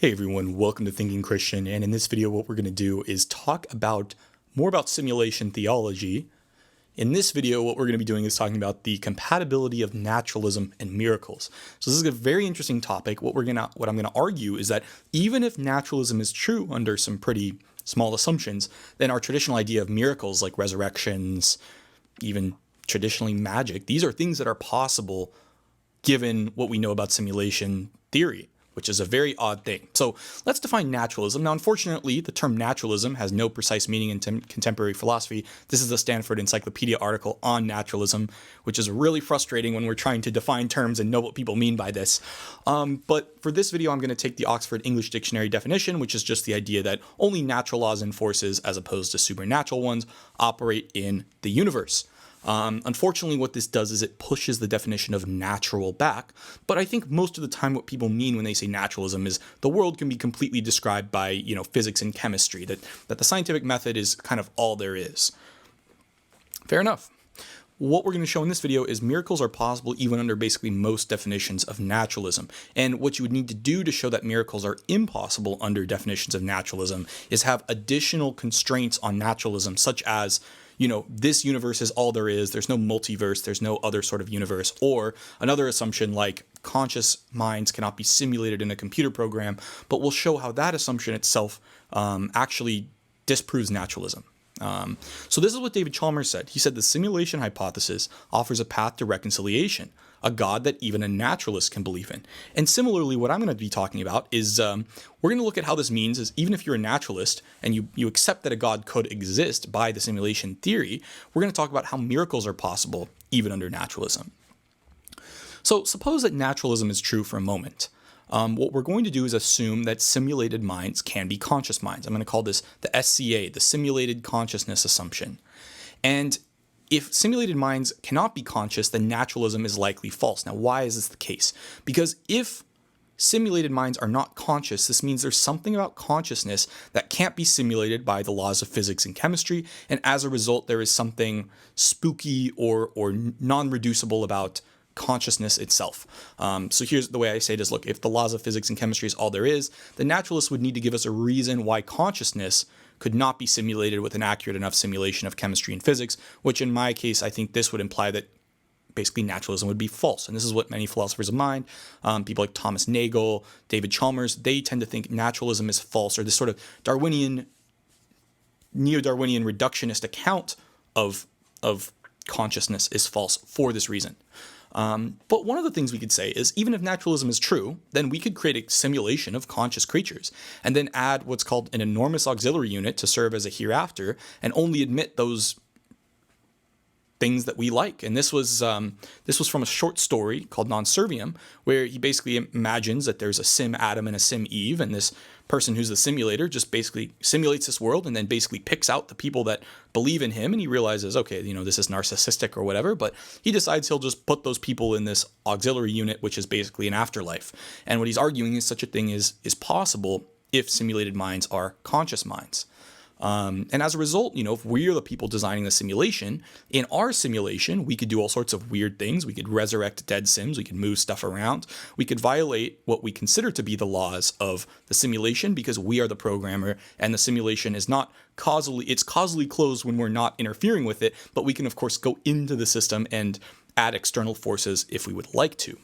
Hey everyone, welcome to Thinking Christian, and in this video what we're going to do is talk more about simulation theology. In this video what we're going to be doing is talking about the compatibility of naturalism and miracles. So this is a very interesting topic. What I'm going to argue is that even if naturalism is true under some pretty small assumptions, then our traditional idea of miracles like resurrections, even traditionally magic, these are things that are possible given what we know about simulation theory, which is a very odd thing. So let's define naturalism. Now, unfortunately, the term naturalism has no precise meaning in contemporary philosophy. This is a Stanford Encyclopedia article on naturalism, which is really frustrating when we're trying to define terms and know what people mean by this. But for this video, I'm going to take the Oxford English Dictionary definition, which is just the idea that only natural laws and forces, as opposed to supernatural ones, operate in the universe. Unfortunately, what this does is it pushes the definition of natural back, but I think most of the time what people mean when they say naturalism is the world can be completely described by, physics and chemistry, that the scientific method is kind of all there is. Fair enough. What we're going to show in this video is miracles are possible even under basically most definitions of naturalism. And what you would need to do to show that miracles are impossible under definitions of naturalism is have additional constraints on naturalism, such as this universe is all there is. There's no multiverse. There's no other sort of universe. Or another assumption like conscious minds cannot be simulated in a computer program. But we'll show how that assumption itself actually disproves naturalism. So this is what David Chalmers said. He said the simulation hypothesis offers a path to reconciliation, a God that even a naturalist can believe in. And similarly, what I'm going to be talking about is we're going to look at how this means is even if you're a naturalist and you accept that a God could exist by the simulation theory, we're going to talk about how miracles are possible even under naturalism. So suppose that naturalism is true for a moment. What we're going to do is assume that simulated minds can be conscious minds. I'm going to call this the SCA, the simulated consciousness assumption. And if simulated minds cannot be conscious, then naturalism is likely false. Now, why is this the case? Because if simulated minds are not conscious, this means there's something about consciousness that can't be simulated by the laws of physics and chemistry, and as a result, there is something spooky or non-reducible about consciousness itself. So here's the way I say it is, look, if the laws of physics and chemistry is all there is, the naturalists would need to give us a reason why consciousness could not be simulated with an accurate enough simulation of chemistry and physics, which in my case, I think this would imply that basically naturalism would be false. And this is what many philosophers of mind, people like Thomas Nagel, David Chalmers, they tend to think naturalism is false, or this sort of Darwinian, neo-Darwinian reductionist account of consciousness is false for this reason. But one of the things we could say is even if naturalism is true, then we could create a simulation of conscious creatures and then add what's called an enormous auxiliary unit to serve as a hereafter and only admit those things that we like. And this was from a short story called Non Serviam, where he basically imagines that there's a sim Adam and a sim Eve, and this person who's the simulator just basically simulates this world and then basically picks out the people that believe in him, and he realizes, okay, this is narcissistic or whatever, but he decides he'll just put those people in this auxiliary unit, which is basically an afterlife. And what he's arguing is such a thing is possible if simulated minds are conscious minds. And as a result, if we're the people designing the simulation, in our simulation, we could do all sorts of weird things. We could resurrect dead sims. We could move stuff around. We could violate what we consider to be the laws of the simulation because we are the programmer, and the simulation is not it's causally closed when we're not interfering with it, but we can, of course, go into the system and add external forces if we would like to.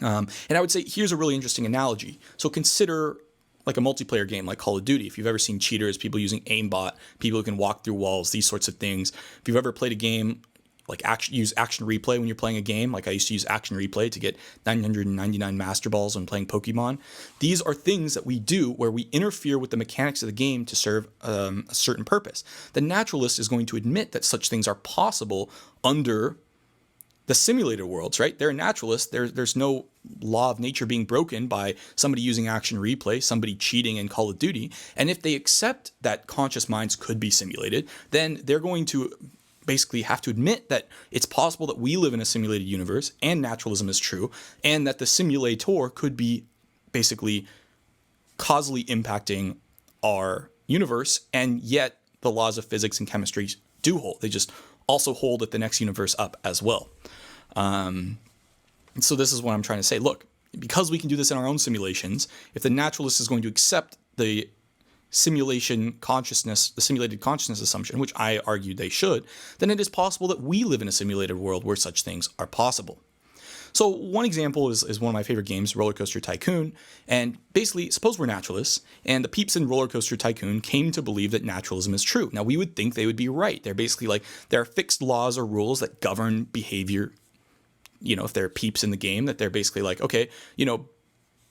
And I would say here's a really interesting analogy. So consider like a multiplayer game like Call of Duty. If you've ever seen cheaters, people using aimbot, people who can walk through walls, these sorts of things. If you've ever played a game, like use action replay when you're playing a game, like I used to use action replay to get 999 master balls when playing Pokemon. These are things that we do where we interfere with the mechanics of the game to serve a certain purpose. The naturalist is going to admit that such things are possible under the simulated worlds, right? They're a naturalist. There's no law of nature being broken by somebody using action replay, somebody cheating in Call of Duty. And if they accept that conscious minds could be simulated, then they're going to basically have to admit that it's possible that we live in a simulated universe and naturalism is true, and that the simulator could be basically causally impacting our universe, and yet the laws of physics and chemistry do hold. They just also hold at the next universe up as well. So this is what I'm trying to say. Look, because we can do this in our own simulations, if the naturalist is going to accept the simulated consciousness assumption, which I argue they should, then it is possible that we live in a simulated world where such things are possible. So one example is one of my favorite games, Roller Coaster Tycoon. And basically, suppose we're naturalists, and the peeps in Roller Coaster Tycoon came to believe that naturalism is true. Now, we would think they would be right. They're basically like, there are fixed laws or rules that govern behavior. You know, if there are peeps in the game, that they're basically like, okay, you know,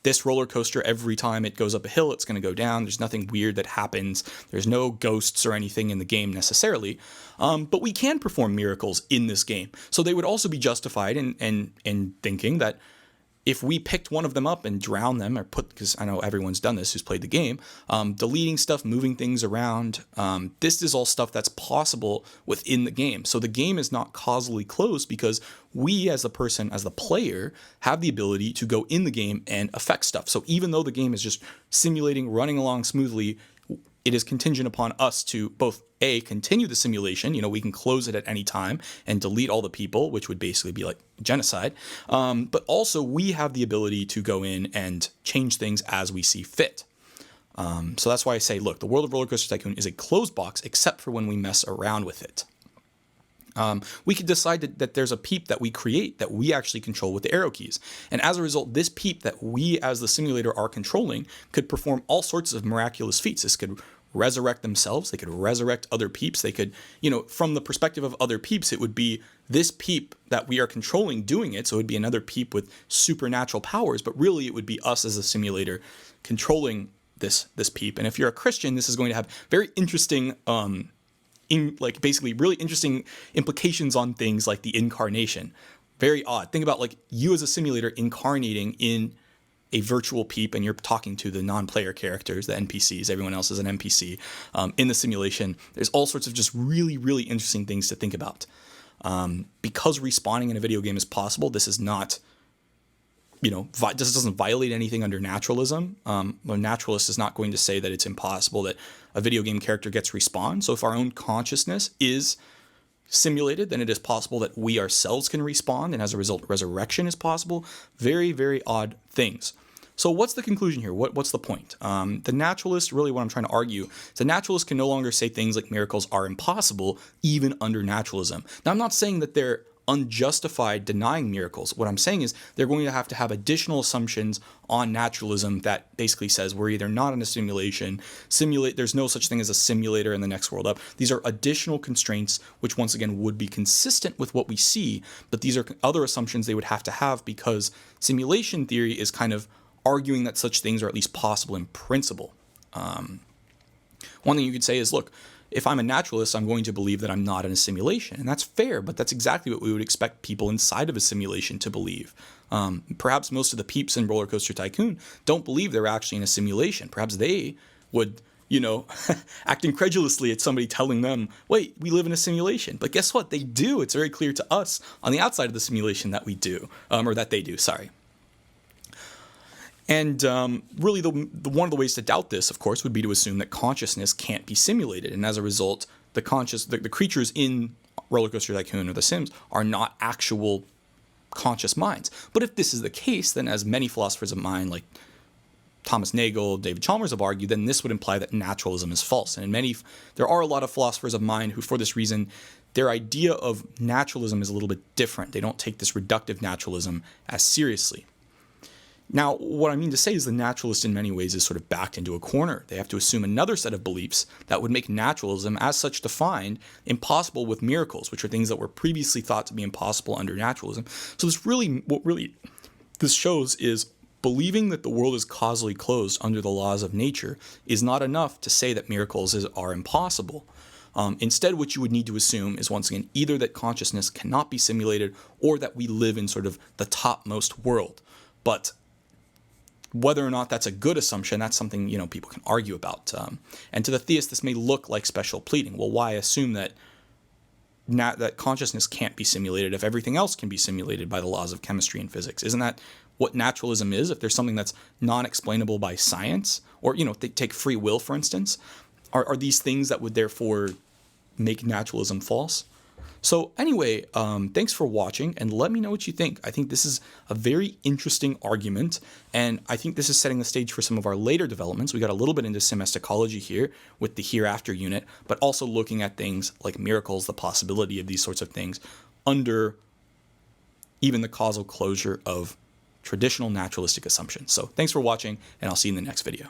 this roller coaster, every time it goes up a hill, it's going to go down. There's nothing weird that happens. There's no ghosts or anything in the game necessarily. But we can perform miracles in this game. So they would also be justified in thinking that if we picked one of them up and drowned them, or because I know everyone's done this who's played the game, deleting stuff, moving things around, this is all stuff that's possible within the game. So the game is not causally closed because we as the person, as the player, have the ability to go in the game and affect stuff. So even though the game is just simulating, running along smoothly, it is contingent upon us to both continue the simulation. You know, we can close it at any time and delete all the people, which would basically be like genocide. But also we have the ability to go in and change things as we see fit. So that's why I say, look, the world of Roller Coaster Tycoon is a closed box, except for when we mess around with it. We could decide that there's a peep that we create that we actually control with the arrow keys. And as a result, this peep that we as the simulator are controlling could perform all sorts of miraculous feats. This could resurrect themselves. They could resurrect other peeps. They could, you know, from the perspective of other peeps, it would be this peep that we are controlling doing it. So it would be another peep with supernatural powers, but really it would be us as a simulator controlling this peep. And if you're a Christian, this is going to have very interesting basically really interesting implications on things like the incarnation. Very odd. Think about like you as a simulator incarnating in a virtual peep, and you're talking to the non-player characters, the NPCs. Everyone else is an NPC in the simulation. There's all sorts of just really, really interesting things to think about. Because respawning in a video game is possible, this is not, you know, this doesn't violate anything under naturalism. A naturalist is not going to say that it's impossible that a video game character gets respawned. So if our own consciousness is simulated, then it is possible that we ourselves can respawn, and as a result, resurrection is possible. Very, very odd things. So what's the conclusion here? What's the point? The naturalist, really what I'm trying to argue, is the naturalist can no longer say things like miracles are impossible, even under naturalism. Now, I'm not saying that they're unjustified denying miracles. What I'm saying is they're going to have additional assumptions on naturalism that basically says we're either not in a simulation, there's no such thing as a simulator in the next world up. These are additional constraints which once again would be consistent with what we see, but these are other assumptions they would have to have because simulation theory is kind of arguing that such things are at least possible in principle. One thing you could say is, look, if I'm a naturalist, I'm going to believe that I'm not in a simulation. And that's fair, but that's exactly what we would expect people inside of a simulation to believe. Perhaps most of the peeps in Roller Coaster Tycoon don't believe they're actually in a simulation. Perhaps they would, you know, act incredulously at somebody telling them, wait, we live in a simulation. But guess what? They do. It's very clear to us on the outside of the simulation that we do, or that they do, sorry. And really, one of the ways to doubt this, of course, would be to assume that consciousness can't be simulated. And as a result, the creatures in Roller Coaster Tycoon or The Sims are not actual conscious minds. But if this is the case, then as many philosophers of mind, like Thomas Nagel, David Chalmers have argued, then this would imply that naturalism is false. And there are a lot of philosophers of mind who, for this reason, their idea of naturalism is a little bit different. They don't take this reductive naturalism as seriously. Now, what I mean to say is the naturalist in many ways is sort of backed into a corner. They have to assume another set of beliefs that would make naturalism, as such defined, impossible with miracles, which are things that were previously thought to be impossible under naturalism. So what this shows is believing that the world is causally closed under the laws of nature is not enough to say that miracles are impossible. Instead, what you would need to assume is, once again, either that consciousness cannot be simulated or that we live in sort of the topmost world. But whether or not that's a good assumption, that's something, you know, people can argue about. And to the theist, this may look like special pleading. Well, why assume that consciousness can't be simulated if everything else can be simulated by the laws of chemistry and physics? Isn't that what naturalism is? If there's something that's non-explainable by science, or, you know, take free will, for instance, are these things that would therefore make naturalism false? So anyway, thanks for watching, and let me know what you think. I think this is a very interesting argument, and I think this is setting the stage for some of our later developments. We got a little bit into Sim Estachology here with the hereafter unit, but also looking at things like miracles, the possibility of these sorts of things under even the causal closure of traditional naturalistic assumptions. So thanks for watching, and I'll see you in the next video.